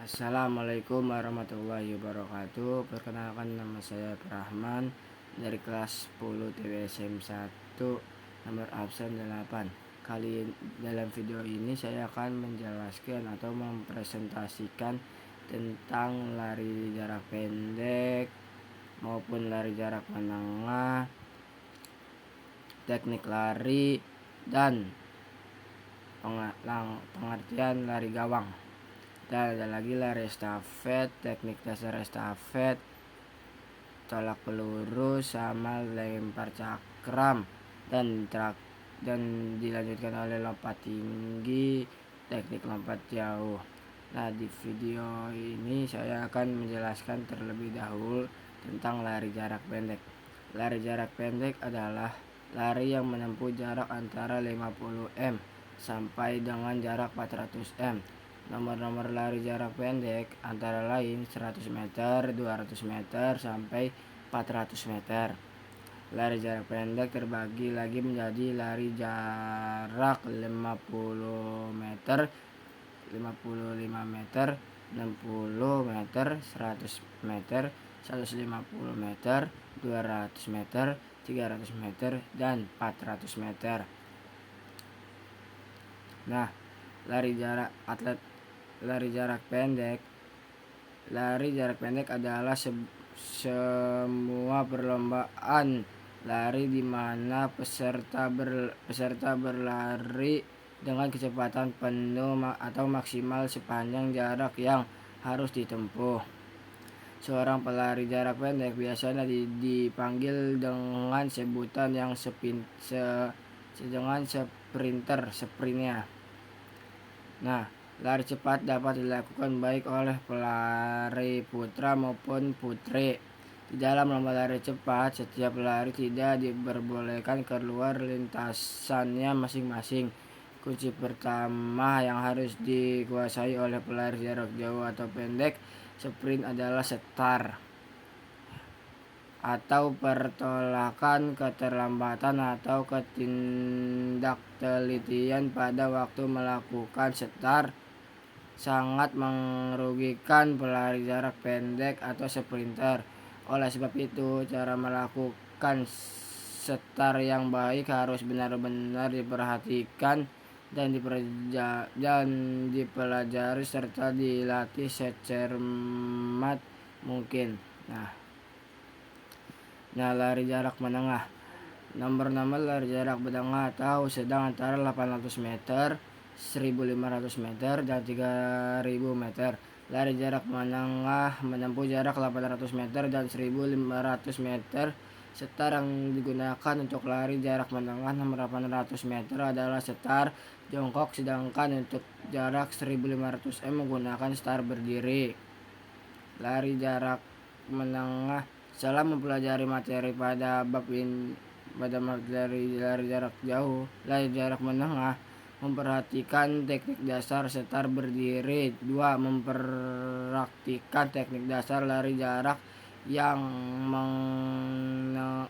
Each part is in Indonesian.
Assalamualaikum warahmatullahi wabarakatuh. Perkenalkan, nama saya Rahman dari kelas 10 TWSM 1, nomor absen 8. Dalam video ini saya akan menjelaskan atau mempresentasikan tentang lari jarak pendek maupun lari jarak menengah, teknik lari, dan pengertian lari gawang. Dan ada lagi lari estafet, teknik dasar estafet, tolak peluru, sama lempar cakram, dan dilanjutkan oleh lompat tinggi, teknik lompat jauh. Nah, di video ini saya akan menjelaskan terlebih dahulu tentang lari jarak pendek. Lari jarak pendek adalah lari yang menempuh jarak antara 50 m sampai dengan jarak 400 m. Nomor-nomor lari jarak pendek antara lain 100 meter, 200 meter, sampai 400 meter. Lari jarak pendek terbagi lagi menjadi lari jarak 50 meter, 55 meter, 60 meter, 100 meter, 150 meter, 200 meter, 300 meter, dan 400 meter. Nah, lari jarak pendek adalah semua perlombaan lari di mana peserta berlari dengan kecepatan penuh atau maksimal sepanjang jarak yang harus ditempuh. Seorang pelari jarak pendek biasanya dipanggil dengan sebutan yang sprintnya. Nah, lari cepat dapat dilakukan baik oleh pelari putra maupun putri. Di dalam lomba lari cepat, setiap pelari tidak diperbolehkan keluar lintasannya masing-masing. Kunci pertama yang harus dikuasai oleh pelari jarak jauh atau pendek sprint adalah start atau pertolakan keterlambatan atau ketidaktelitian pada waktu melakukan start sangat merugikan pelari jarak pendek atau sprinter. Oleh sebab itu, cara melakukan start yang baik harus benar-benar diperhatikan dan dipelajari serta dilatih secermat mungkin. Nah, lari jarak menengah. Nomor-nomor lari jarak menengah atau sedang antara 800 meter, 1500 meter, dan 3000 meter. Lari jarak menengah menempuh jarak 800 meter dan 1500 meter. Start yang digunakan untuk lari jarak menengah nomor 800 meter adalah start jongkok, sedangkan untuk jarak 1500 m menggunakan start berdiri. Lari jarak menengah. Setelah mempelajari materi pada bab ini, pada materi lari jarak jauh, lari jarak menengah, memperhatikan teknik dasar start berdiri. 2. Mempraktikkan teknik dasar lari jarak yang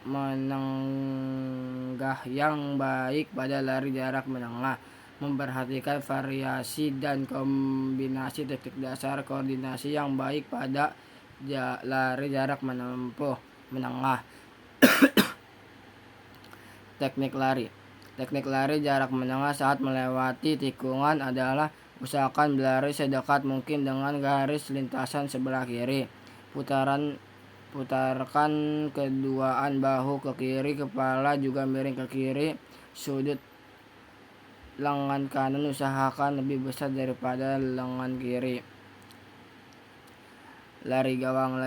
menenggah yang baik pada lari jarak menengah. Memperhatikan variasi dan kombinasi teknik dasar koordinasi yang baik pada lari jarak menengah. Teknik lari jarak menengah saat melewati tikungan adalah usahakan berlari sedekat mungkin dengan garis lintasan sebelah kiri. Putarkan keduaan bahu ke kiri, kepala juga miring ke kiri. Sudut lengan kanan usahakan lebih besar daripada lengan kiri. Lari gawang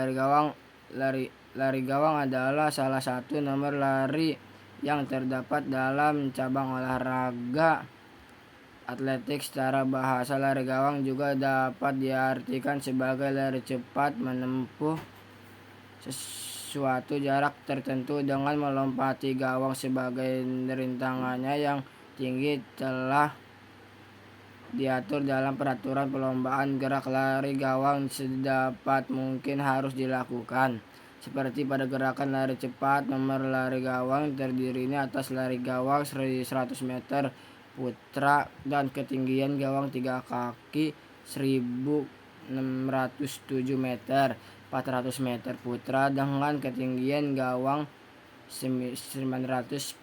adalah salah satu nomor lari yang terdapat dalam cabang olahraga atletik. Secara bahasa, lari gawang juga dapat diartikan sebagai lari cepat menempuh sesuatu jarak tertentu dengan melompati gawang. Sebagai rintangannya yang tinggi telah diatur dalam peraturan perlombaan. Gerak lari gawang sedapat mungkin harus dilakukan seperti pada gerakan lari cepat. Nomor lari gawang terdirinya atas lari gawang 100 meter putra dan ketinggian gawang 3 kaki 1000 607 meter, 400 meter putra dengan ketinggian gawang 914.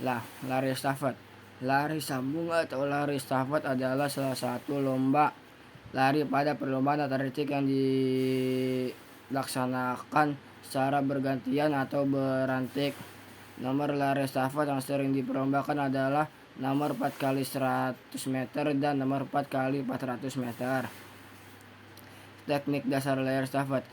Lari estafet. Lari sambung atau lari estafet adalah salah satu lomba lari pada perlombaan atletik yang dilaksanakan secara bergantian atau berantik. Nomor lari estafet yang sering diperlombakan adalah nomor 4 kali 100 meter dan nomor 4 kali 400 meter. Teknik dasar lari estafet.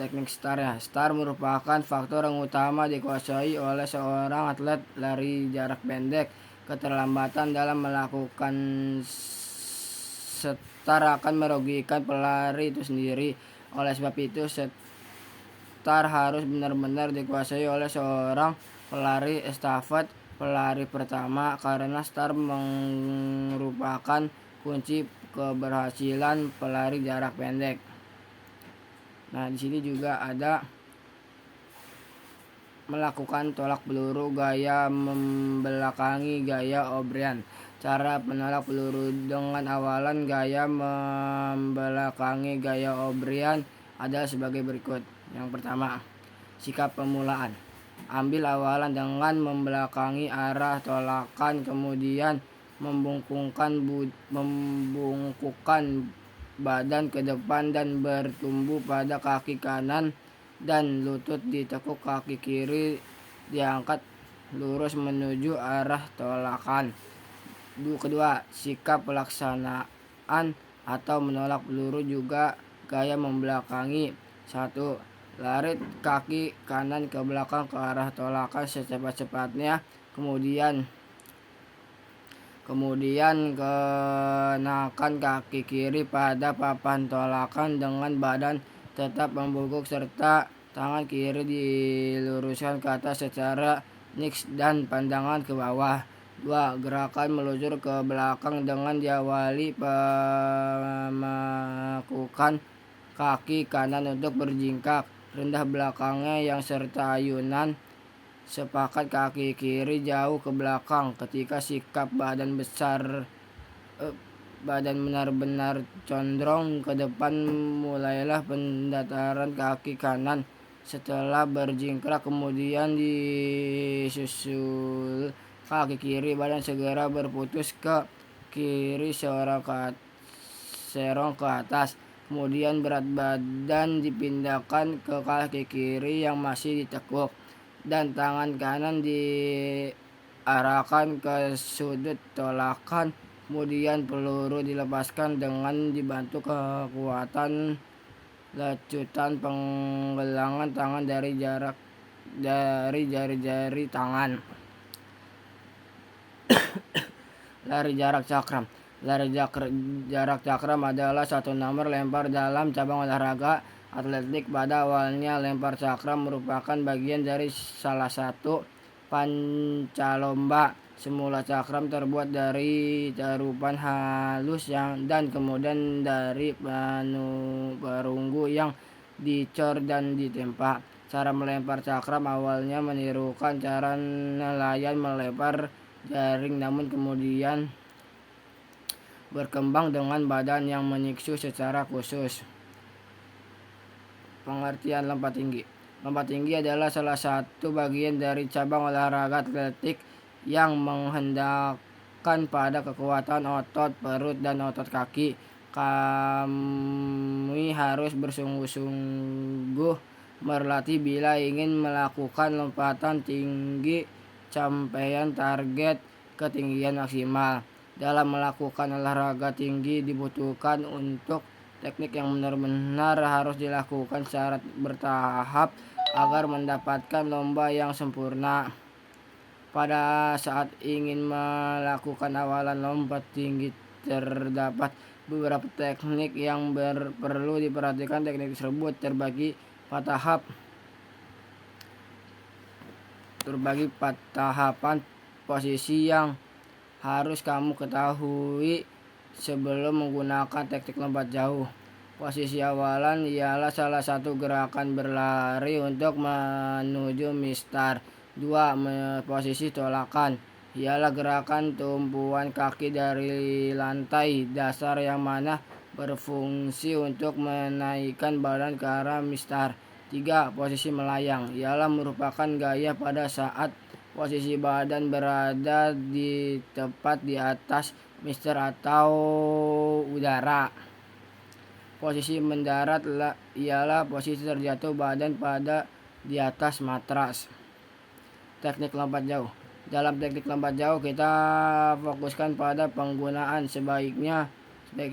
Teknik STAR ya. STAR merupakan faktor yang utama dikuasai oleh seorang atlet lari jarak pendek. Keterlambatan dalam melakukan STAR akan merugikan pelari itu sendiri. Oleh sebab itu, STAR harus benar-benar dikuasai oleh seorang pelari estafet pelari pertama, karena STAR merupakan kunci keberhasilan pelari jarak pendek. Nah, di sini juga ada melakukan tolak peluru gaya membelakangi gaya O'Brien. Cara menolak peluru dengan awalan gaya membelakangi gaya O'Brien adalah sebagai berikut. Yang pertama, sikap pemulaan. Ambil awalan dengan membelakangi arah tolakan, kemudian membungkukkan badan ke depan dan bertumbuh pada kaki kanan dan lutut ditekuk, kaki kiri diangkat lurus menuju arah tolakan. Kedua, sikap pelaksanaan atau menolak peluru juga gaya membelakangi. 1. Lari kaki kanan ke belakang ke arah tolakan secepat-cepatnya, kemudian kenakan kaki kiri pada papan tolakan dengan badan tetap membungkuk serta tangan kiri diluruskan ke atas secara niks dan pandangan ke bawah. 2. Gerakan meluncur ke belakang dengan diawali melakukan kaki kanan untuk berjingkak rendah belakangnya yang serta ayunan sepakat kaki kiri jauh ke belakang. Ketika sikap badan benar-benar condong ke depan, mulailah pendataran kaki kanan setelah berjingkrak, kemudian disusul kaki kiri. Badan segera berputus ke kiri serong ke atas, kemudian berat badan dipindahkan ke kaki kiri yang masih ditekuk dan tangan kanan diarahkan ke sudut tolakan. Kemudian peluru dilepaskan dengan dibantu kekuatan lecutan penggelangan tangan dari jari-jari tangan. Lari jarak cakram. Lari jarak cakram adalah satu nomor lempar dalam cabang olahraga atletik. Pada awalnya, lempar cakram merupakan bagian dari salah satu pancalomba. Semula cakram terbuat dari tarupan halus dan kemudian dari perunggu yang dicor dan ditempa. Cara melempar cakram awalnya menirukan cara nelayan melempar jaring, namun kemudian berkembang dengan badan yang menyiksu secara khusus. Pengertian lompat tinggi. Lompat tinggi adalah salah satu bagian dari cabang olahraga atletik yang menghendakkan pada kekuatan otot perut dan otot kaki. Kami harus bersungguh-sungguh berlatih bila ingin melakukan lompatan tinggi capaian target ketinggian maksimal. Dalam melakukan olahraga tinggi dibutuhkan untuk teknik yang benar-benar harus dilakukan secara bertahap agar mendapatkan lomba yang sempurna. Pada saat ingin melakukan awalan lompat tinggi, terdapat beberapa teknik yang perlu diperhatikan. Teknik tersebut terbagi tahapan posisi yang harus kamu ketahui sebelum menggunakan teknik lompat jauh. Posisi awalan ialah salah satu gerakan berlari untuk menuju mistar. 2. Posisi tolakan. ialah gerakan tumpuan kaki dari lantai dasar yang mana berfungsi untuk menaikkan badan ke arah mistar. 3. Posisi melayang ialah merupakan gaya pada saat posisi badan berada di tepat di atas mistar atau udara. Posisi mendarat ialah posisi terjatuh badan pada di atas matras. Teknik lompat jauh. Dalam teknik lompat jauh kita fokuskan pada penggunaan sebaiknya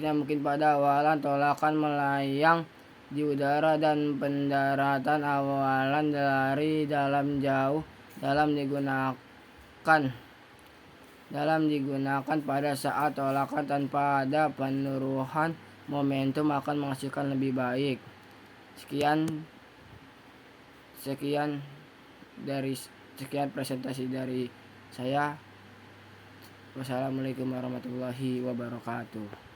mungkin pada awalan tolakan melayang di udara dan pendaratan awalan dari dalam jauh dalam digunakan pada saat tolakan tanpa ada penurunan momentum akan menghasilkan lebih baik. Sekian presentasi dari saya. Wassalamualaikum warahmatullahi wabarakatuh.